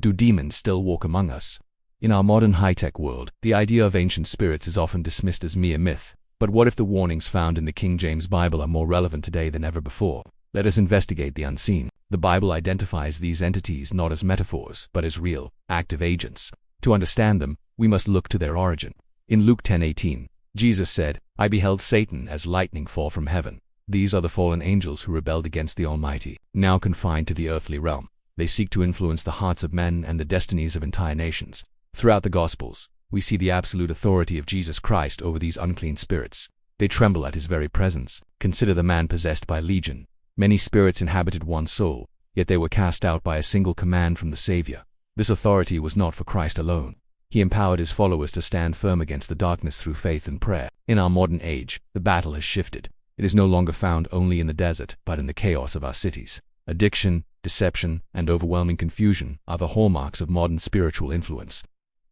Do demons still walk among us? In our modern high-tech world, the idea of ancient spirits is often dismissed as mere myth. But what if the warnings found in the King James Bible are more relevant today than ever before? Let us investigate the unseen. The Bible identifies these entities not as metaphors, but as real, active agents. To understand them, we must look to their origin. In Luke 10:18, Jesus said, "I beheld Satan as lightning fall from heaven." These are the fallen angels who rebelled against the Almighty, now confined to the earthly realm. They seek to influence the hearts of men and the destinies of entire nations. Throughout the Gospels, we see the absolute authority of Jesus Christ over these unclean spirits. They tremble at his very presence. Consider the man possessed by Legion. Many spirits inhabited one soul, yet they were cast out by a single command from the Savior. This authority was not for Christ alone. He empowered his followers to stand firm against the darkness through faith and prayer. In our modern age, the battle has shifted. It is no longer found only in the desert, but in the chaos of our cities. Addiction, deception, and overwhelming confusion are the hallmarks of modern spiritual influence.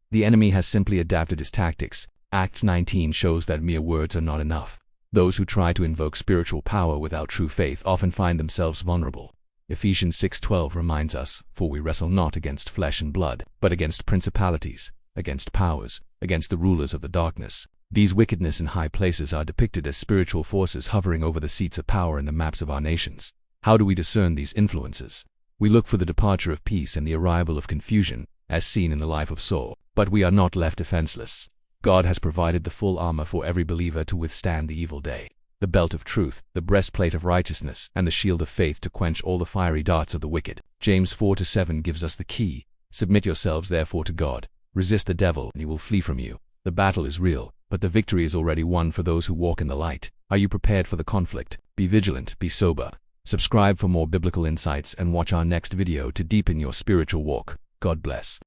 The enemy has simply adapted his tactics. Acts 19 shows that mere words are not enough. Those who try to invoke spiritual power without true faith often find themselves vulnerable. Ephesians 6:12 reminds us, "For we wrestle not against flesh and blood, but against principalities, against powers, against the rulers of the darkness." These wickedness in high places are depicted as spiritual forces hovering over the seats of power in the maps of our nations. How do we discern these influences? We look for the departure of peace and the arrival of confusion, as seen in the life of Saul. But we are not left defenseless. God has provided the full armor for every believer to withstand the evil day: the belt of truth, the breastplate of righteousness, and the shield of faith to quench all the fiery darts of the wicked. James 4:7 gives us the key. "Submit yourselves therefore to God. Resist the devil, and he will flee from you." The battle is real, but the victory is already won for those who walk in the light. Are you prepared for the conflict? Be vigilant, be sober. Subscribe for more biblical insights and watch our next video to deepen your spiritual walk. God bless.